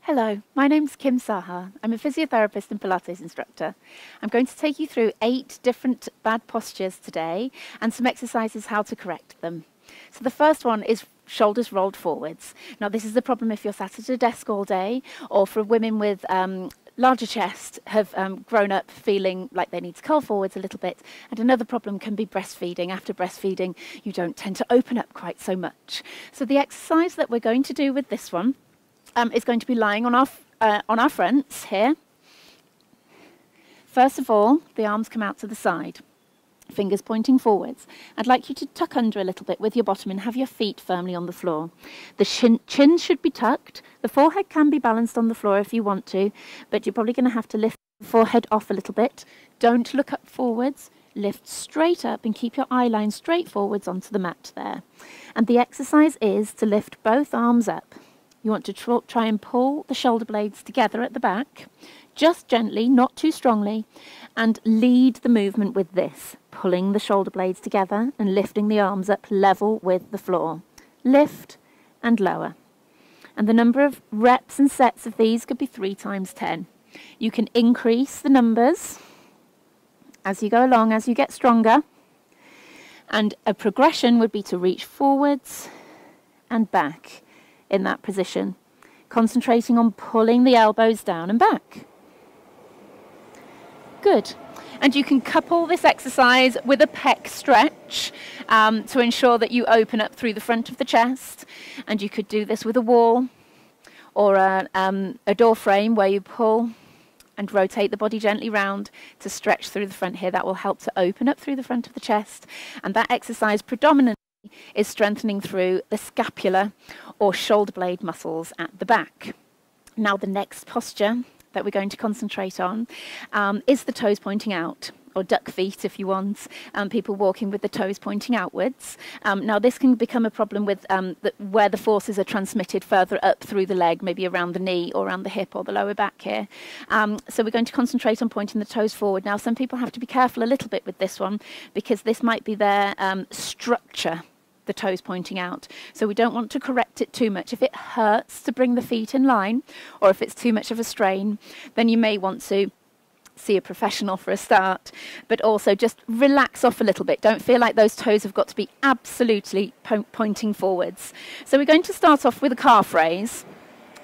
Hello, my name's Kim Saha. I'm a physiotherapist and Pilates instructor. I'm going to take you through 8 different bad postures today and some exercises how to correct them. So the first one is shoulders rolled forwards. Now this is the problem if you're sat at a desk all day, or for women with larger chest have grown up feeling like they need to curl forwards a little bit. And another problem can be breastfeeding. After breastfeeding, you don't tend to open up quite so much. So the exercise that we're going to do with this one is going to be lying on our fronts here. First of all, the arms come out to the side, fingers pointing forwards. I'd like you to tuck under a little bit with your bottom and have your feet firmly on the floor. The chin should be tucked. The forehead can be balanced on the floor if you want to, but you're probably going to have to lift the forehead off a little bit. Don't look up forwards. Lift straight up and keep your eye line straight forwards onto the mat there. And the exercise is to lift both arms up. You want to try and pull the shoulder blades together at the back, just gently, not too strongly, and lead the movement with this, pulling the shoulder blades together and lifting the arms up level with the floor. Lift and lower. And the number of reps and sets of these could be 3 times 10. You can increase the numbers as you go along, as you get stronger. And a progression would be to reach forwards and back in that position, concentrating on pulling the elbows down and back. Good. And you can couple this exercise with a pec stretch to ensure that you open up through the front of the chest. And you could do this with a wall or a door frame where you pull and rotate the body gently round to stretch through the front here. That will help to open up through the front of the chest. And that exercise predominantly is strengthening through the scapular or shoulder blade muscles at the back. Now the next posture that we're going to concentrate on is the toes pointing out, or duck feet if you want, people walking with the toes pointing outwards. Now this can become a problem with where the forces are transmitted further up through the leg, maybe around the knee or around the hip or the lower back here. So we're going to concentrate on pointing the toes forward. Now some people have to be careful a little bit with this one because this might be their structure, the toes pointing out. So we don't want to correct it too much. If it hurts to bring the feet in line, or if it's too much of a strain, then you may want to see a professional for a start, but also just relax off a little bit. Don't feel like those toes have got to be absolutely pointing forwards. So we're going to start off with a calf raise.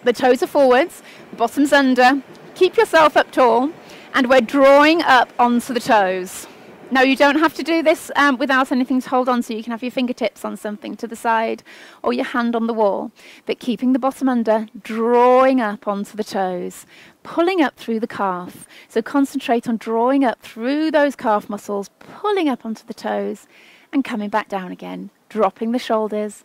The toes are forwards, the bottom's under. Keep yourself up tall, and we're drawing up onto the toes. Now you don't have to do this without anything to hold on to. You can have your fingertips on something to the side or your hand on the wall, but keeping the bottom under, drawing up onto the toes, pulling up through the calf. So concentrate on drawing up through those calf muscles, pulling up onto the toes and coming back down again, dropping the shoulders,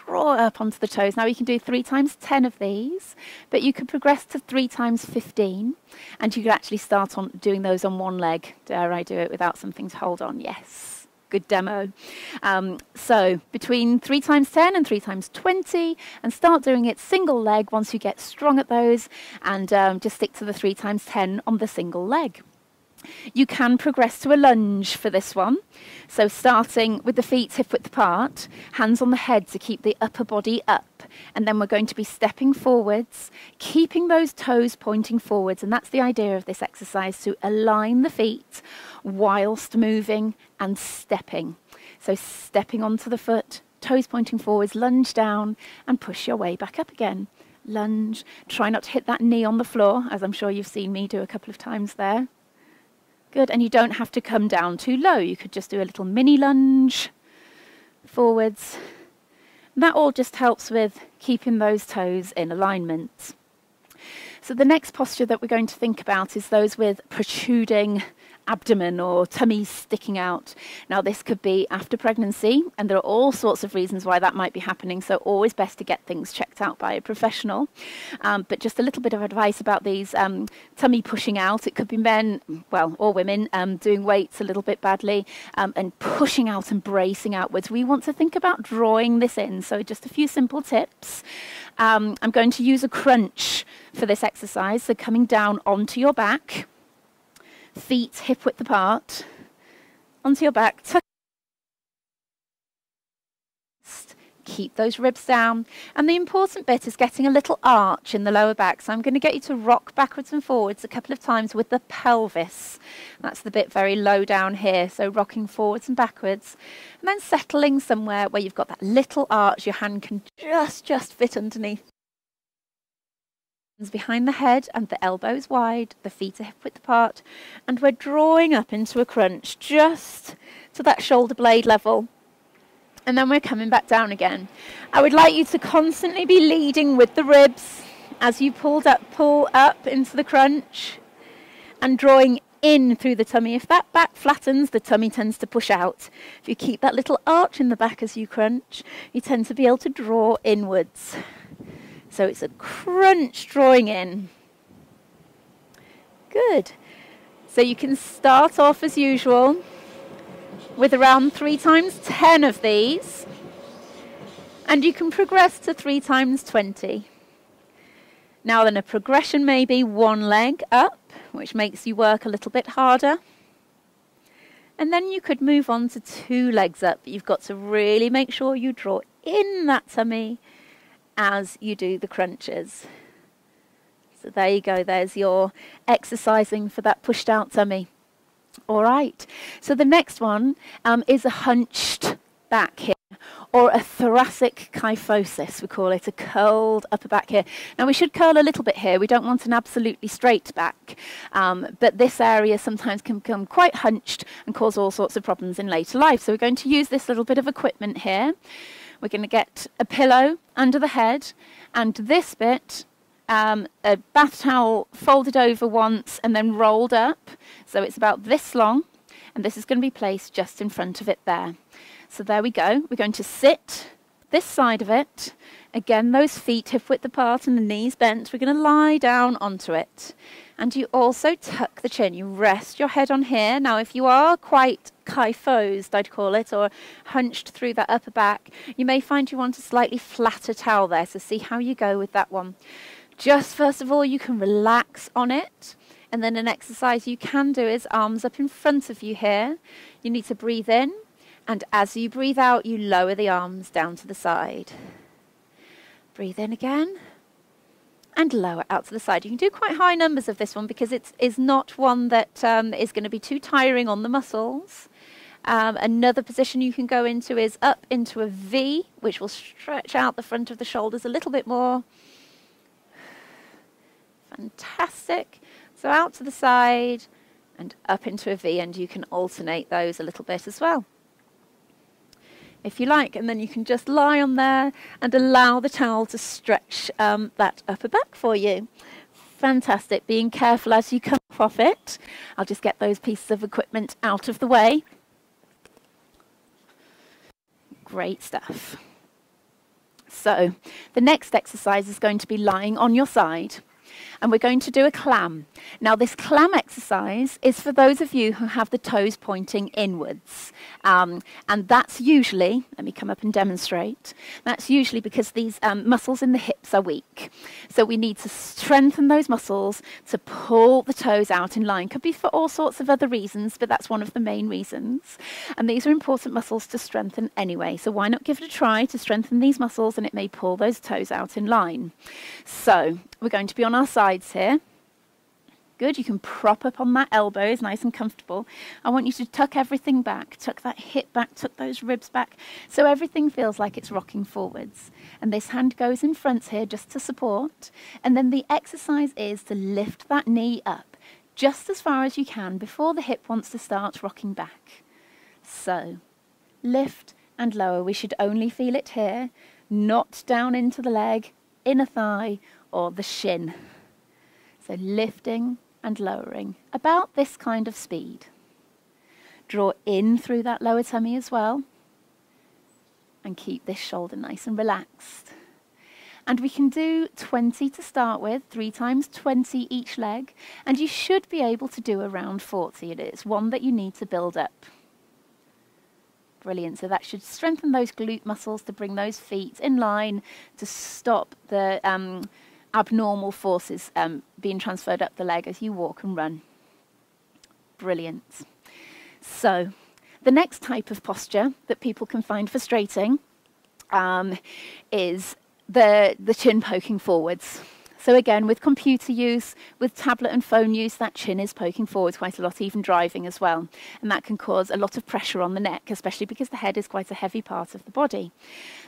draw up onto the toes. Now you can do 3 times 10 of these, but you could progress to 3 times 15, and you could actually start on doing those on one leg. Dare I do it without something to hold on? Yes. Good demo. So between 3 times 10 and 3 times 20, and start doing it single leg once you get strong at those, and just stick to the 3 times 10 on the single leg. You can progress to a lunge for this one. So starting with the feet hip width apart, hands on the head to keep the upper body up. And then we're going to be stepping forwards, keeping those toes pointing forwards. And that's the idea of this exercise, to align the feet whilst moving and stepping. So stepping onto the foot, toes pointing forwards, lunge down and push your way back up again. Lunge. Try not to hit that knee on the floor, as I'm sure you've seen me do a couple of times there. Good, and you don't have to come down too low. You could just do a little mini lunge forwards. That all just helps with keeping those toes in alignment. So the next posture that we're going to think about is those with protruding abdomen or tummies sticking out. Now this could be after pregnancy, and there are all sorts of reasons why that might be happening, so always best to get things checked out by a professional. But just a little bit of advice about these tummy pushing out. It could be men, well, or women, doing weights a little bit badly and pushing out and bracing outwards. We want to think about drawing this in, so just a few simple tips. I'm going to use a crunch for this exercise, so coming down onto your back, feet hip width apart, onto your back, tuck Keep those ribs down. And the important bit is getting a little arch in the lower back. So I'm going to get you to rock backwards and forwards a couple of times with the pelvis. That's the bit very low down here. So rocking forwards and backwards. And then settling somewhere where you've got that little arch. Your hand can just fit underneath. Behind the head and the elbows wide, the feet are hip width apart, and we're drawing up into a crunch just to that shoulder blade level, and then we're coming back down again. I would like you to constantly be leading with the ribs as you pull up into the crunch and drawing in through the tummy. If that back flattens, the tummy tends to push out. If you keep that little arch in the back as you crunch, you tend to be able to draw inwards. So it's a crunch drawing in. Good. So you can start off as usual with around 3 times 10 of these. And you can progress to 3 times 20. Now then, a progression may be 1 leg up, which makes you work a little bit harder. And then you could move on to 2 legs up. You've got to really make sure you draw in that tummy as you do the crunches. So there you go, there's your exercising for that pushed out tummy. All right, so the next one is a hunched back here, or a thoracic kyphosis, we call it, a curled upper back here. Now we should curl a little bit here, we don't want an absolutely straight back, but this area sometimes can become quite hunched and cause all sorts of problems in later life. So we're going to use this little bit of equipment here. We're going to get a pillow under the head, and this bit, a bath towel folded over once and then rolled up. So it's about this long, and this is going to be placed just in front of it there. So there we go. We're going to sit this side of it. Again, those feet hip width apart and the knees bent. We're going to lie down onto it. And you also tuck the chin. You rest your head on here. Now, if you are quite kyphosed, I'd call it, or hunched through that upper back, you may find you want a slightly flatter towel there. So see how you go with that one. Just first of all, you can relax on it. And then an exercise you can do is arms up in front of you here. You need to breathe in. And as you breathe out, you lower the arms down to the side. Breathe in again. And lower out to the side. You can do quite high numbers of this one because it is not one that is going to be too tiring on the muscles. Another position you can go into is up into a V, which will stretch out the front of the shoulders a little bit more. Fantastic. So out to the side and up into a V, and you can alternate those a little bit as well, if you like, and then you can just lie on there and allow the towel to stretch that upper back for you. Fantastic. Being careful as you come off it. I'll just get those pieces of equipment out of the way. Great stuff. So the next exercise is going to be lying on your side. And we're going to do a clam. Now, this clam exercise is for those of you who have the toes pointing inwards. And that's usually, let me come up and demonstrate, that's usually because these muscles in the hips are weak. So we need to strengthen those muscles to pull the toes out in line. Could be for all sorts of other reasons, but that's one of the main reasons. And these are important muscles to strengthen anyway. So why not give it a try to strengthen these muscles, and it may pull those toes out in line. So we're going to be on our sides here. Good, you can prop up on that elbows, nice and comfortable. I want you to tuck everything back, tuck that hip back, tuck those ribs back, so everything feels like it's rocking forwards. And this hand goes in front here just to support. And then the exercise is to lift that knee up just as far as you can before the hip wants to start rocking back. So, lift and lower. We should only feel it here, not down into the leg, inner thigh, or the shin. So lifting and lowering, about this kind of speed. Draw in through that lower tummy as well. And keep this shoulder nice and relaxed. And we can do 20 to start with, 3 times 20 each leg. And you should be able to do around 40. It is one that you need to build up. Brilliant. So that should strengthen those glute muscles to bring those feet in line to stop the abnormal forces being transferred up the leg as you walk and run. Brilliant. So the next type of posture that people can find frustrating is the chin poking forwards. So again, with computer use, with tablet and phone use, that chin is poking forwards quite a lot, even driving as well. And that can cause a lot of pressure on the neck, especially because the head is quite a heavy part of the body.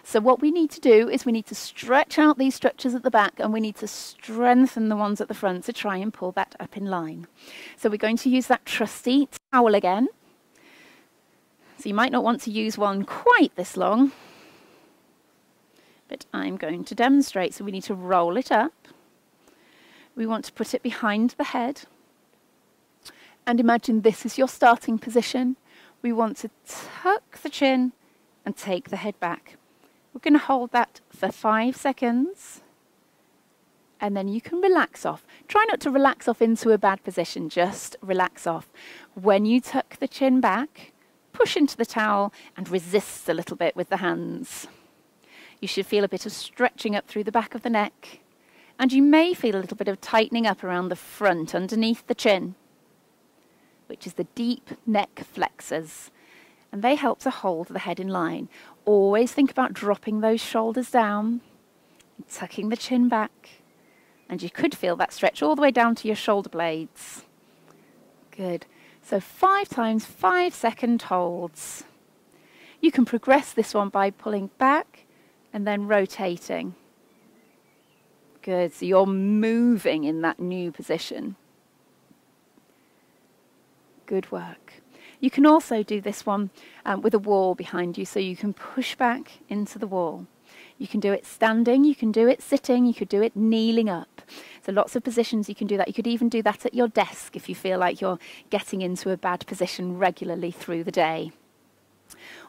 So what we need to do is we need to stretch out these structures at the back, and we need to strengthen the ones at the front to try and pull that up in line. So we're going to use that trusty towel again. So you might not want to use one quite this long, but I'm going to demonstrate. So we need to roll it up. We want to put it behind the head. And imagine this is your starting position. We want to tuck the chin and take the head back. We're going to hold that for 5 seconds. And then you can relax off. Try not to relax off into a bad position, just relax off. When you tuck the chin back, push into the towel and resist a little bit with the hands. You should feel a bit of stretching up through the back of the neck. And you may feel a little bit of tightening up around the front underneath the chin, which is the deep neck flexors. And they help to hold the head in line. Always think about dropping those shoulders down, tucking the chin back. And you could feel that stretch all the way down to your shoulder blades. Good. So 5 times 5-second holds. You can progress this one by pulling back and then rotating. Good, so you're moving in that new position. Good work. You can also do this one with a wall behind you, so you can push back into the wall. You can do it standing, you can do it sitting, you could do it kneeling up. So lots of positions you can do that. You could even do that at your desk if you feel like you're getting into a bad position regularly through the day.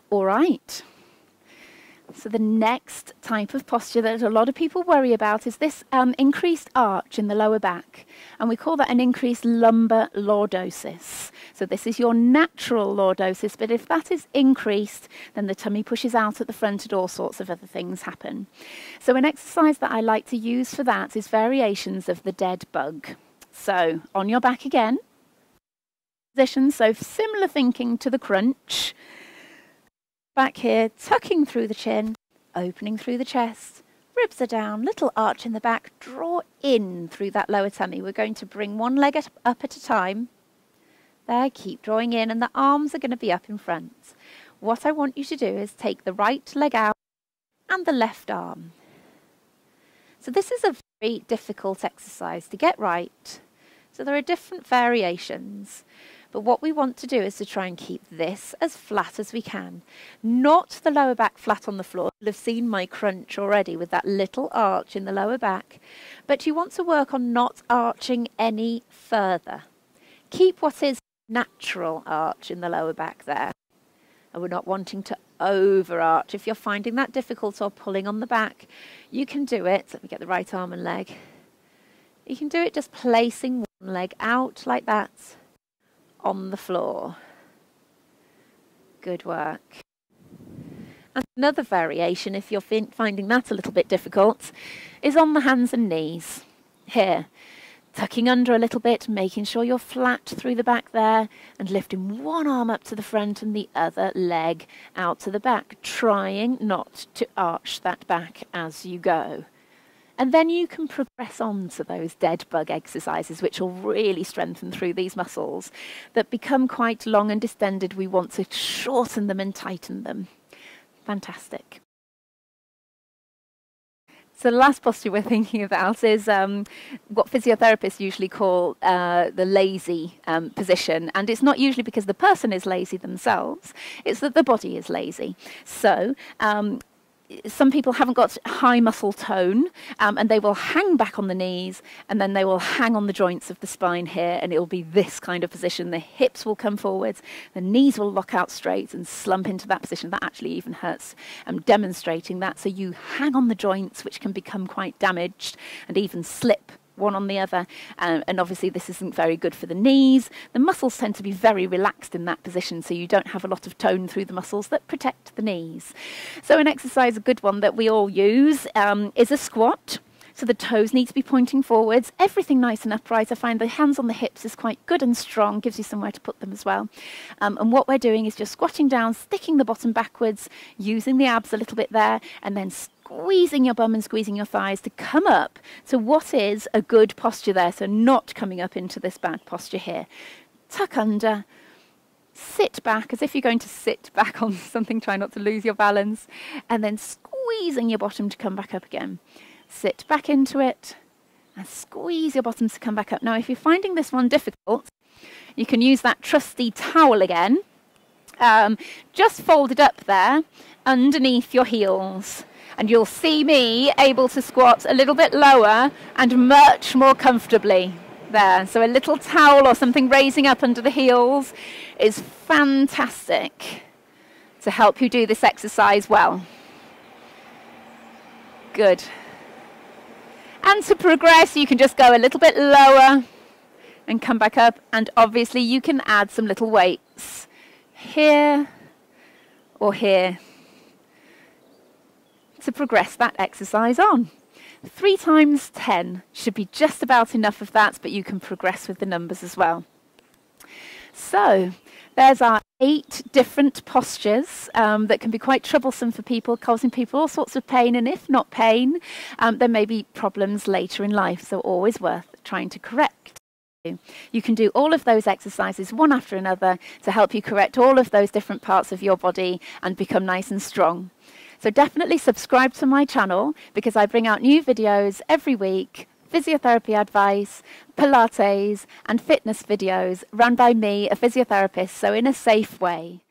All right. So the next type of posture that a lot of people worry about is this increased arch in the lower back. And we call that an increased lumbar lordosis. So this is your natural lordosis, but if that is increased, then the tummy pushes out at the front and all sorts of other things happen. So an exercise that I like to use for that is variations of the dead bug. So on your back again, position, so similar thinking to the crunch. Back here, tucking through the chin, opening through the chest, ribs are down, little arch in the back, draw in through that lower tummy. We're going to bring one leg up at a time. There, keep drawing in, and the arms are going to be up in front. What I want you to do is take the right leg out and the left arm. So this is a very difficult exercise to get right. So there are different variations. But what we want to do is to try and keep this as flat as we can. Not the lower back flat on the floor. You'll have seen my crunch already with that little arch in the lower back. But you want to work on not arching any further. Keep what is natural arch in the lower back there. And we're not wanting to overarch. If you're finding that difficult or pulling on the back, you can do it. Let me get the right arm and leg. You can do it just placing one leg out like that on the floor. Good work. And another variation, if you're finding that a little bit difficult, is on the hands and knees. Here, tucking under a little bit, making sure you're flat through the back there, and lifting one arm up to the front and the other leg out to the back, trying not to arch that back as you go. And then you can progress on to those dead bug exercises, which will really strengthen through these muscles that become quite long and distended. We want to shorten them and tighten them. Fantastic. So the last posture we're thinking about is what physiotherapists usually call the lazy position. And it's not usually because the person is lazy themselves, it's that the body is lazy. So some people haven't got high muscle tone, and they will hang back on the knees, and then they will hang on the joints of the spine here, and it will be this kind of position. The hips will come forwards, the knees will lock out straight and slump into that position. That actually even hurts. I'm demonstrating that. So you hang on the joints, which can become quite damaged and even slip one on the other, and obviously this isn't very good for the knees. The muscles tend to be very relaxed in that position, so you don't have a lot of tone through the muscles that protect the knees. So an exercise, a good one that we all use, is a squat. So the toes need to be pointing forwards, everything nice and upright. I find the hands on the hips is quite good and strong, gives you somewhere to put them as well. And what we're doing is just squatting down, sticking the bottom backwards, using the abs a little bit there, and then squeezing your bum and squeezing your thighs to come up to what is a good posture there. So not coming up into this bad posture here. Tuck under, sit back as if you're going to sit back on something, try not to lose your balance, and then squeezing your bottom to come back up again. Sit back into it and squeeze your bottoms to come back up. Now, if you're finding this one difficult, you can use that trusty towel again, just folded up there underneath your heels. And you'll see me able to squat a little bit lower and much more comfortably there. So a little towel or something raising up under the heels is fantastic to help you do this exercise well. Good. And to progress, you can just go a little bit lower and come back up. And obviously, you can add some little weights here or here to progress that exercise on. 3 times 10 should be just about enough of that, but you can progress with the numbers as well. So there's our 8 different postures that can be quite troublesome for people, causing people all sorts of pain, and if not pain, there may be problems later in life, so always worth trying to correct. You can do all of those exercises one after another to help you correct all of those different parts of your body and become nice and strong. So definitely subscribe to my channel because I bring out new videos every week, physiotherapy advice, Pilates and fitness videos run by me, a physiotherapist, so in a safe way.